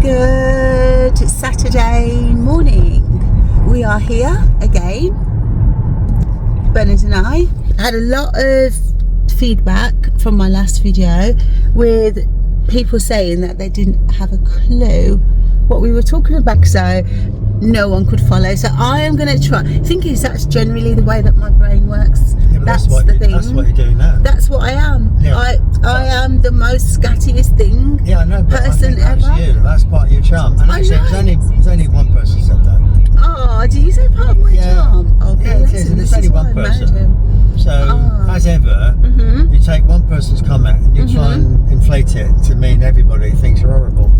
Good Saturday morning. We are here again, Bernard and I. Had a lot of feedback from my last video with people saying that they didn't have a clue what we were talking about, so no one could follow. So I am going to try. I think that's generally the way that my brain works. Yeah, but that's the thing. That's what you're doing now. That's what I am. Yeah. I am the most scattiest thing. Yeah, I know, but person I think that's ever. you. That's part of your charm. And actually, there's only one person said that. Oh, do you say part of my charm? Oh, yeah, it is. And there's only one person. So, as ever, you take one person's comment and you try and inflate it to mean everybody thinks you're horrible.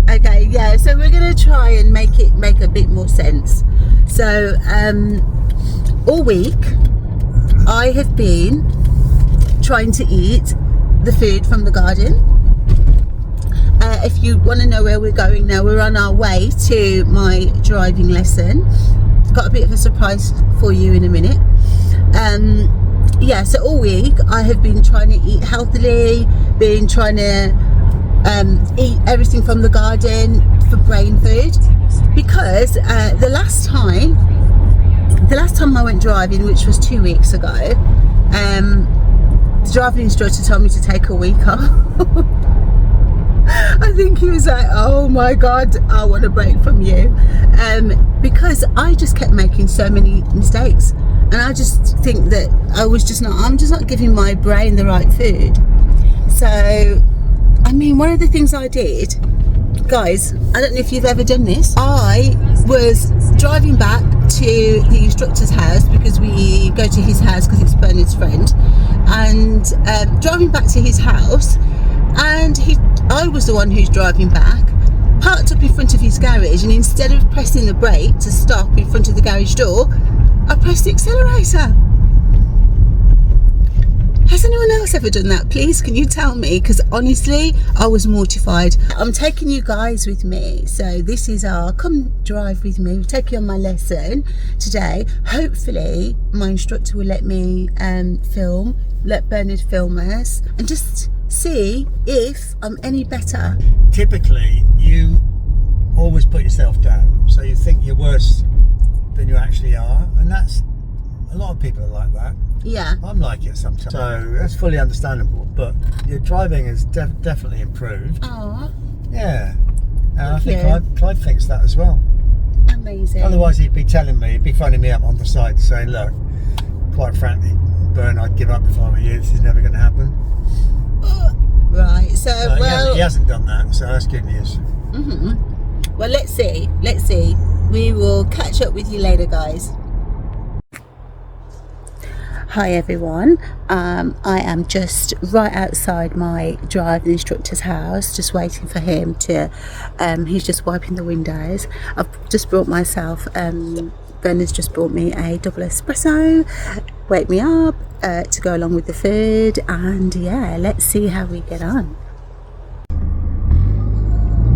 Okay, yeah, so we're going to try and make a bit more sense. So all week I have been trying to eat the food from the garden. If you want to know where we're going now, we're on our way to my driving lesson. Got a bit of a surprise for you in a minute. Yeah, so all week I have been trying to eat healthily, been trying to eat everything from the garden for brain food, because the last time I went driving, which was 2 weeks ago, the driving instructor told me to take a week off. I think he was like, oh my god, I want a break from you, because I just kept making so many mistakes, and I just think that I'm just not giving my brain the right food. So I mean, one of the things I did, guys, I don't know if you've ever done this. I was driving back to the instructor's house, because we go to his house because it's Bernard's friend, and driving back to his house, and I was the one who's driving back, parked up in front of his garage, and instead of pressing the brake to stop in front of the garage door, I pressed the accelerator. Has anyone else ever done that? Please, can you tell me? Because honestly, I was mortified. I'm taking you guys with me. So this is come drive with me. We'll take you on my lesson today. Hopefully, my instructor will let me let Bernard film us, and just see if I'm any better. Typically, you always put yourself down, so you think you're worse than you actually are, and that's a lot of people are like that. Yeah, I'm like it sometimes, so that's fully understandable. But your driving has definitely improved. Oh, yeah, and I think Clive thinks that as well. Amazing. Otherwise, he'd be phoning me up on the side saying, "Look, quite frankly, Bern, I'd give up if I were you. This is never going to happen." Right. So he hasn't done that, so that's good news. Well, let's see. We will catch up with you later, guys. Hi everyone, I am just right outside my driving instructor's house, just waiting for him to, he's just wiping the windows. I've just brought myself, Bernard's just brought me a double espresso, wake me up, to go along with the food, and yeah, let's see how we get on.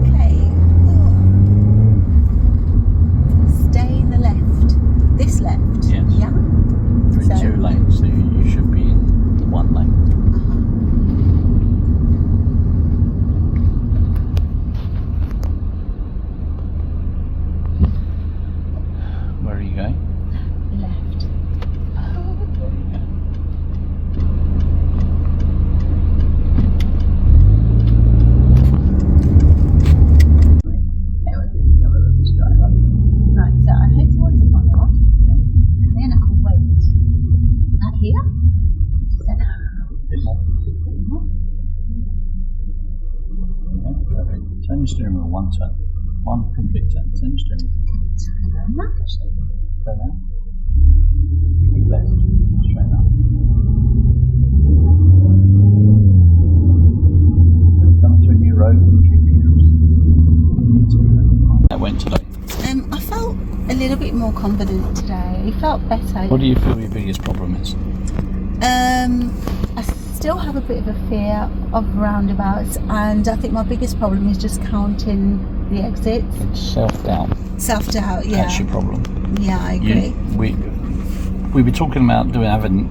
Okay, stay in the left, this left? Yes. Yeah? You're in 2 lanes, so you should be in the 1 lane. Where are you going? Left. There you go. Right, so I head towards the bonnet, and then I'll wait. Not here? Bit more. Yeah, perfect. Turn your steering wheel 1 turn. 1 complete turn. Turn your steering wheel. Turn out. Keep left. Straight up. Coming to a new road in a few meters. That went today. I felt a little bit more confident today. It felt better. What do you feel your biggest problem is? I still have a bit of a fear of roundabouts, and I think my biggest problem is just counting the exits. It's self-doubt. Self-doubt, yeah. That's your problem. Yeah, I agree. We were talking about having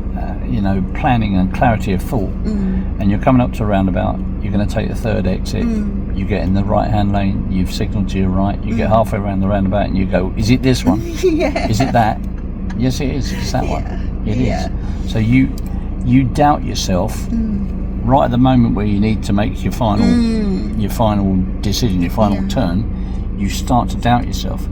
planning and clarity of thought, and you're coming up to a roundabout, you're going to take the 3rd exit, you get in the right hand lane, you've signalled to your right, you get halfway around the roundabout and you go, is it this one? Yeah. Is it that? Yes, it is. It's that one. It is. So you doubt yourself right at the moment where you need to make your final decision, your final turn. You start to doubt yourself.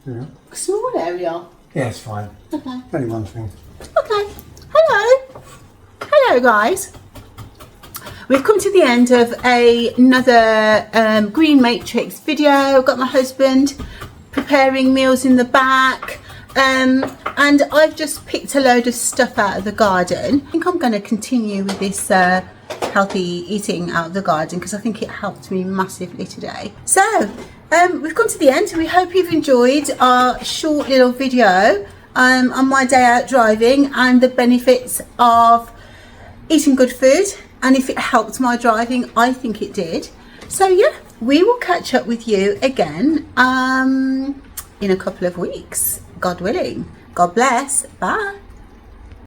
Yeah. Small area. Yeah, it's fine. Okay. Only one thing. Okay. Hello guys. We've come to the end of another Green Matrix video. I've got my husband preparing meals in the back, and I've just picked a load of stuff out of the garden. I think I'm going to continue with this healthy eating out of the garden because I think it helped me massively today. So we've come to the end. We hope you've enjoyed our short little video on my day out driving and the benefits of eating good food, and if it helped my driving. I think it did. So yeah, we will catch up with you again in a couple of weeks, God willing. God bless. Bye.